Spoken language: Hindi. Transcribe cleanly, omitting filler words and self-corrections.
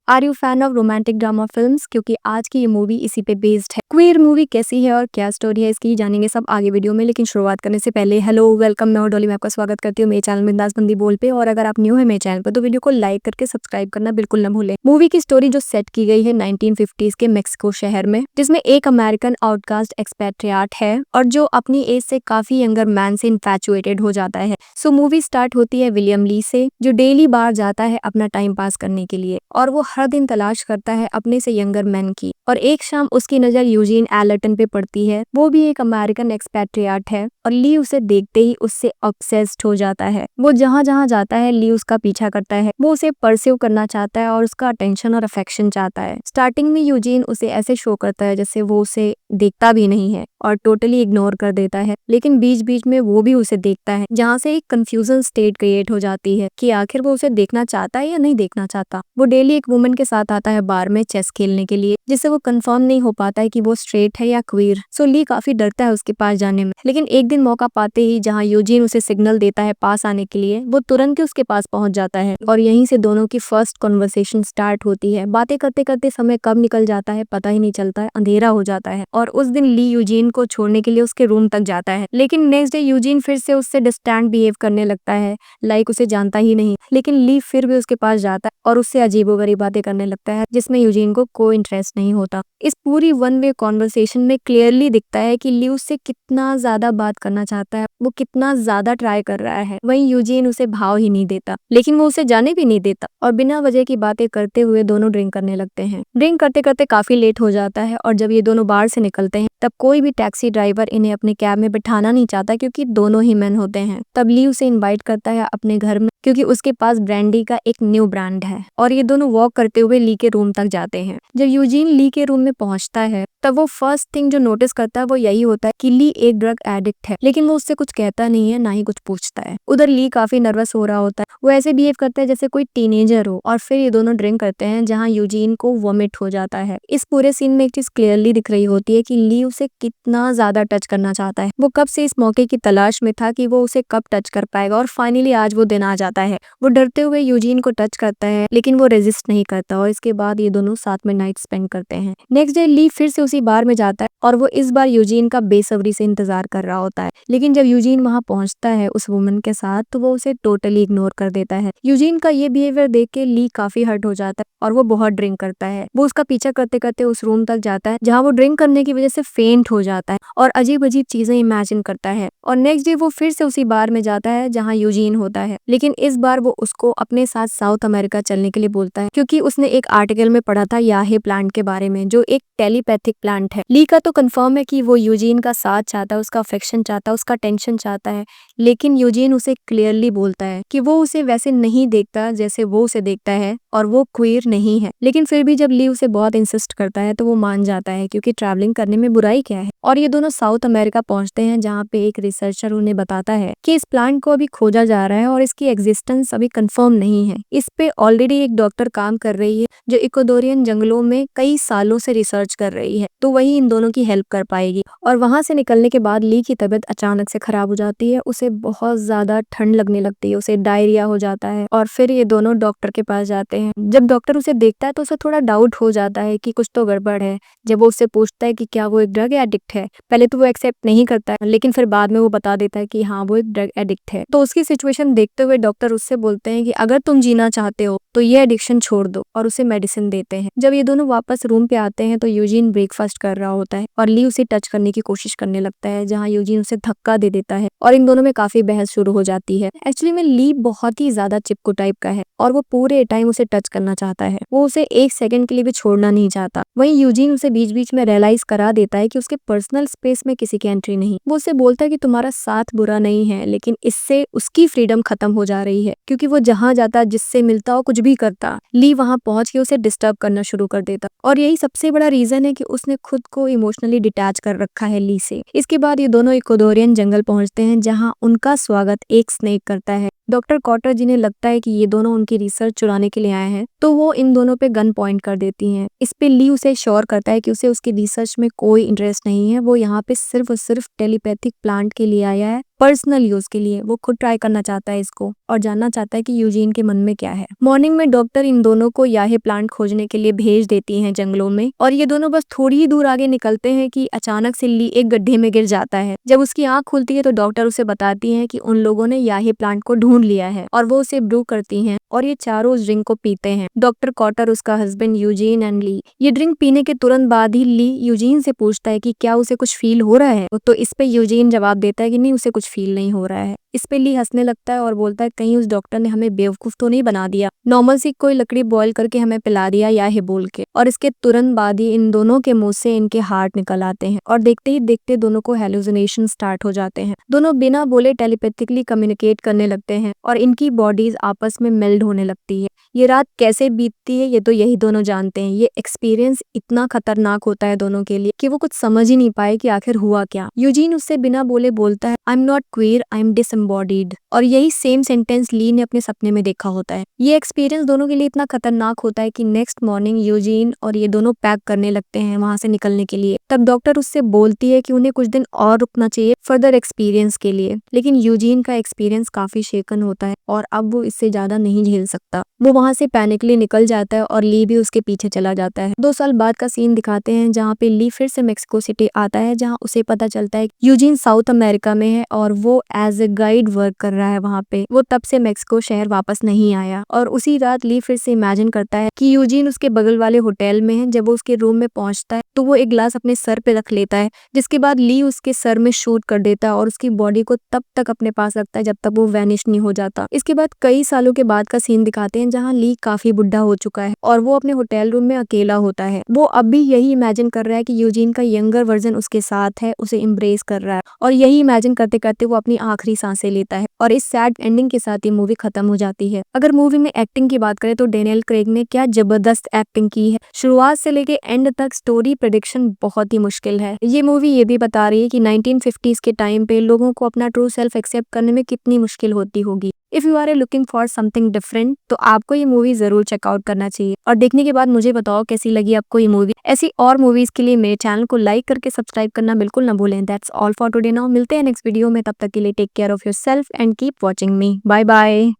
Are you fan of romantic drama films? क्योंकि आज की ये मूवी इसी पे बेस्ड है। क्वीर मूवी कैसी है और क्या स्टोरी है इसकी जानेंगे सब आगे वीडियो में, लेकिन शुरुआत करने से पहले हेलो वेलकम, मैं हूं डॉली, मैं आपका स्वागत करती हूँ मेरे चैनल बिंदास बंदी बोल पे। और अगर आप न्यू है मेरे चैनल पर तो वीडियो को लाइक करके सब्सक्राइब करना बिल्कुल ना भूलें। मूवी की स्टोरी जो सेट की गई है 1950s के मेक्सिको शहर में, जिसमें एक अमेरिकन आउटकास्ट एक्सपेट्रियाट है और जो अपनी एज से काफी यंगर मैन से इन्फैचुएटेड हो जाता है। सो मूवी स्टार्ट होती है विलियम ली से, जो डेली बाहर जाता है अपना टाइम पास करने के लिए और वो हर दिन तलाश करता है अपने से यंगर मैन की। और एक शाम उसकी नजर यूजीन एलर्टन पे पड़ती है। वो भी एक अमेरिकन एक्सपेट्रियाट है और ली उसे देखते ही उससे ऑब्सेस्ड हो जाता है। वो जहाँ जहाँ जाता है ली उसका पीछा करता है। वो उसे परस्यू करना चाहता है और उसका अटेंशन और अफेक्शन चाहता है। स्टार्टिंग में यूजीन उसे ऐसे शो करता है जैसे वो उसे देखता भी नहीं है और टोटली इग्नोर कर देता है, लेकिन बीच बीच में वो भी उसे देखता है, जहाँ से एक कंफ्यूजन स्टेट क्रिएट हो जाती है कि आखिर वो उसे देखना चाहता है या नहीं देखना चाहता। वो डेली एक वुमन के साथ आता है बार में चेस खेलने के लिए, जिससे वो कंफर्म नहीं हो पाता है कि वो स्ट्रेट है या क्वीर। सो ली काफी डरता है उसके पास जाने में, लेकिन एक दिन मौका पाते ही जहाँ यूजीन उसे सिग्नल देता है पास आने के लिए, वो तुरंत ही उसके पास पहुंच जाता है और यहीं से दोनों की फर्स्ट कॉन्वर्सेशन स्टार्ट होती है। बातें करते करते समय कब निकल जाता है पता ही नहीं चलता है, अंधेरा हो जाता है और उस दिन ली यूजीन को छोड़ने के लिए उसके रूम तक जाता है। लेकिन नेक्स्ट डे यूजीन फिर से उससे डिस्टेंट बिहेव करने लगता है, लाइक उसे जानता ही नहीं। लेकिन ली फिर भी उसके पास जाता है और उससे अजीबोगरीब बातें करने लगता है, जिसमें यूजीन को कोई इंटरेस्ट नहीं होता। इस पूरी वन वे कॉन्वर्सेशन में क्लियरली दिखता है कि ली उससे कितना ज्यादा बात करना चाहता है, वो कितना ज्यादा ट्राई कर रहा है। वहीं यूजीन उसे भाव ही नहीं देता, लेकिन वो उसे जाने भी नहीं देता और बिना वजह की बातें करते हुए दोनों ड्रिंक करने लगते हैं। ड्रिंक करते करते काफी लेट हो जाता है और जब ये दोनों बार से निकलते हैं तब कोई भी टैक्सी ड्राइवर इन्हें अपने कैब में बिठाना नहीं चाहता, क्योंकि दोनों ही मैन होते हैं। तब ली उसे इनवाइट करता है अपने घर में, क्योंकि उसके पास ब्रांडी का एक न्यू ब्रांड है और ये दोनों वॉक करते हुए ली के रूम तक जाते हैं। जब यूजीन ली के रूम में पहुंचता है तब वो फर्स्ट थिंग जो नोटिस करता है वो यही होता है कि ली एक ड्रग एडिक्ट है, लेकिन वो उससे कुछ कहता नहीं है, ना ही कुछ पूछता है। उधर ली काफी नर्वस हो रहा होता है, वो ऐसे बिहेव करता है जैसे कोई टीनेजर हो। और फिर ये दोनों ड्रिंक करते हैं जहाँ यूजीन को वॉमिट हो जाता है। इस पूरे सीन में एक चीज क्लियरली दिख रही होती है कि ली उसे कितना ज्यादा टच करना चाहता है। वो कब से इस मौके की तलाश में था कि वो उसे कब टच कर पाएगा और फाइनली आज वो दिन आ जाता है। वो डरते हुए यूजीन को टच करता है, लेकिन वो रेजिस्ट नहीं करता और इसके बाद ये दोनों साथ में नाइट स्पेंड करते हैं। नेक्स्ट डे ली फिर से उसी बार में जाता है और वो इस बार यूजीन का बेसब्री से इंतजार कर रहा होता है। लेकिन जब यूजीन वहां पहुंचता है उस वुमन के साथ तो वो उसे टोटली इग्नोर कर देता है। यूजीन का ये बिहेवियर देख के ली काफी हर्ट हो जाता है और वो बहुत ड्रिंक करता है। वो उसका पीछा करते करते उस रूम तक जाता है जहाँ वो ड्रिंक करने की वजह से फेंट हो जाता है और अजीब अजीब चीजें इमेजिन करता है। और नेक्स्ट डे वो फिर से उसी बार में जाता है जहाँ यूजीन होता है, लेकिन इस बार वो उसको अपने साथ साउथ अमेरिका चलने के लिए बोलता है, क्योंकि उसने एक आर्टिकल में पढ़ा था याहे प्लांट के बारे में, जो एक टेलीपैथिक प्लांट है। ली का तो कंफर्म है कि वो यूजीन का साथ चाहता है, उसका अफेक्शन चाहता है, उसका टेंशन चाहता है, लेकिन यूजीन उसे क्लियरली बोलता है कि वो उसे वैसे नहीं देखता जैसे वो उसे देखता है और वो क्वीर नहीं है। लेकिन फिर भी जब ली उसे बहुत इंसिस्ट करता है तो वो मान जाता है, क्योंकि ट्रैवलिंग करने में बुराई क्या है। और ये दोनों साउथ अमेरिका पहुंचते हैं जहाँ पे एक रिसर्चर उन्हें बताता है कि इस प्लांट को अभी खोजा जा रहा है और इसकी एग्जिस्टेंस अभी कंफर्म नहीं है। इस पे ऑलरेडी एक डॉक्टर काम कर रही है जो इक्वाडोरियन जंगलों में कई सालों से रिसर्च कर रही है, तो वही इन दोनों की हेल्प कर पाएगी। और वहां से निकलने के बाद ली की तबीयत अचानक से खराब हो जाती है, उसे बहुत ज्यादा ठंड लगने लगती है, उसे डायरिया हो जाता है और फिर ये दोनों डॉक्टर के पास जाते हैं। जब डॉक्टर उसे देखता है तो उसे थोड़ा डाउट हो जाता है कि कुछ तो गड़बड़ है। जब वो उससे पूछता है कि क्या वो एक ड्रग एडिक्ट है, पहले तो वो एक्सेप्ट नहीं करता है, लेकिन फिर बाद में वो बता देता है कि हाँ वो एक ड्रग एडिक्ट है। तो उसकी सिचुएशन देखते हुए डॉक्टर उससे बोलते हैं कि अगर तुम जीना चाहते हो तो ये एडिक्शन छोड़ दो, और उसे मेडिसिन देते हैं। जब ये दोनों वापस रूम पे आते हैं तो यूजीन ब्रेकफास्ट कर रहा होता है और ली उसे टच करने की कोशिश करने लगता है, जहाँ यूजीन उसे धक्का दे देता है और इन दोनों में काफी बहस शुरू हो जाती है। एक्चुअली में ली बहुत ही ज्यादा चिपकू टाइप का है और वो पूरे टाइम उसे टच करना चाहता है, वो उसे एक सेकंड के लिए भी छोड़ना नहीं चाहता। वहीं यूजीन उसे बीच बीच में रियलाइज करा देता है कि उसके पर्सनल स्पेस में किसी की एंट्री नहीं। वो उसे बोलता है कि तुम्हारा साथ बुरा नहीं है, लेकिन इससे उसकी फ्रीडम खत्म हो जा रही है, क्योंकि वो जहाँ जाता, जिससे मिलता, कुछ भी करता, ली वहां पहुंच के उसे डिस्टर्ब करना शुरू कर देता। और यही सबसे बड़ा रीजन है कि उसने खुद को इमोशनली डिटैच कर रखा है ली से। इसके बाद ये दोनों इक्वाडोरियन जंगल पहुंचते हैं जहाँ उनका स्वागत एक स्नेक करता है। डॉक्टर कॉटर जिन्हें लगता है कि ये दोनों उनकी रिसर्च चुराने के लिए आए हैं, तो वो इन दोनों पे गन पॉइंट कर देती हैं। इस पे ली उसे श्योर करता है कि उसे उसकी रिसर्च में कोई इंटरेस्ट नहीं है, वो यहाँ पे सिर्फ और सिर्फ टेलीपैथिक प्लांट के लिए आया है, पर्सनल यूज के लिए। वो खुद ट्राई करना चाहता है इसको और जानना चाहता है कि यूजीन के मन में क्या है। मॉर्निंग में डॉक्टर इन दोनों को याहे प्लांट खोजने के लिए भेज देती हैं जंगलों में, और ये दोनों बस थोड़ी ही दूर आगे निकलते हैं कि अचानक से ली एक गड्ढे में गिर जाता है। जब उसकी आंख खुलती है तो डॉक्टर उसे बताती है कि उन लोगों ने याहे प्लांट को ढूंढ लिया है और वो उसे ब्रू करती हैं और ये चारों उस ड्रिंक को पीते हैं। डॉक्टर कॉटर, उसका हस्बैंड यूजीन एंड ली। ये ड्रिंक पीने के तुरंत बाद ही ली यूजीन से पूछता है कि क्या उसे कुछ फील हो रहा है, तो इस पे यूजीन जवाब देता है कि नहीं, उसे कुछ फील नहीं हो रहा है। इस पे ली हंसने लगता है और बोलता है कहीं उस डॉक्टर ने हमें बेवकूफ तो नहीं बना दिया, नॉर्मल सी कोई लकड़ी बॉयल करके हमें पिला दिया या है बोल के। और इसके तुरंत बाद ही इन दोनों के मुंह से इनके हार्ट निकल आते हैं और देखते ही देखते दोनों को हेलुसिनेशन स्टार्ट हो जाते हैं। दोनों बिना बोले टेलीपैथिकली कम्युनिकेट करने लगते हैं और इनकी बॉडीज आपस में मेल्ड होने लगती है। ये रात कैसे बीतती है ये तो यही दोनों जानते हैं। ये एक्सपीरियंस इतना खतरनाक होता है दोनों के लिए कि वो कुछ समझ ही नहीं पाए कि आखिर हुआ क्या। यूजीन उससे बिना बोले बोलता है, I am not queer, I am disembodied. और यही सेम सेंटेंस ली ने अपने सपने में देखा होता है। ये एक्सपीरियंस दोनों के लिए इतना खतरनाक होता है कि नेक्स्ट मॉर्निंग यूजीन और ये दोनों पैक करने लगते हैं वहां से निकलने के लिए। तब डॉक्टर उससे बोलती है कि उन्हें कुछ दिन और रुकना चाहिए फर्दर एक्सपीरियंस के लिए, लेकिन यूजीन का एक्सपीरियंस काफी शेकन होता है और अब वो इससे ज्यादा नहीं झेल सकता। वो वहां से पैनिकली निकल जाता है और ली भी उसके पीछे चला जाता है। 2 साल बाद का सीन दिखाते हैं जहाँ पे ली फिर से मेक्सिको सिटी आता है, जहाँ उसे पता चलता है यूजीन साउथ अमेरिका में है और वो एज ए गाइड वर्क कर रहा है वहाँ पे। वो तब से मेक्सिको शहर वापस नहीं आया और उसी रात ली फिर से इमेजिन करता है कि यूजीन उसके बगल वाले होटल में है। जब वो उसके रूम में पहुंचता है तो वो एक ग्लास अपने सर पे रख लेता है, जिसके बाद ली उसके सर में शूट कर देता है और उसकी बॉडी को तब तक अपने पास रखता है जब तक वो वैनिश नहीं हो जाता। इसके बाद कई सालों के बाद का सीन दिखाते हैं जहाँ ली काफी बुढ़ा हो चुका है और वो अपने होटल रूम में अकेला होता है। वो अब भी यही इमेजिन कर रहा है कि यूजीन का यंगर वर्जन उसके साथ है, उसे इम्ब्रेस कर रहा है, और यही इमेजिन करते करते वो अपनी आखिरी सांसें लेता है। और इस सैड एंडिंग के साथ ये मूवी खत्म हो जाती है। अगर मूवी में एक्टिंग की बात करें तो डेनियल क्रेग ने क्या जबरदस्त एक्टिंग की है। शुरुआत से लेके एंड तक स्टोरी प्रेडिक्शन बहुत ही मुश्किल है। ये मूवी ये भी बता रही है कि 1950s के टाइम पे लोगों को अपना ट्रू सेल्फ एक्सेप्ट करने में कितनी मुश्किल होती होगी। If you are looking for something different तो आपको ये मूवी जरूर चेकआउट करना चाहिए। और देखने के बाद मुझे बताओ कैसी लगी आपको ये मूवी। ऐसी और मूवीज के लिए मेरे चैनल को लाइक करके सब्सक्राइब करना बिल्कुल ना भूलें। That's all for today now. मिलते हैं नेक्स्ट वीडियो में, तब तक के लिए take care of yourself and keep watching me. Bye bye.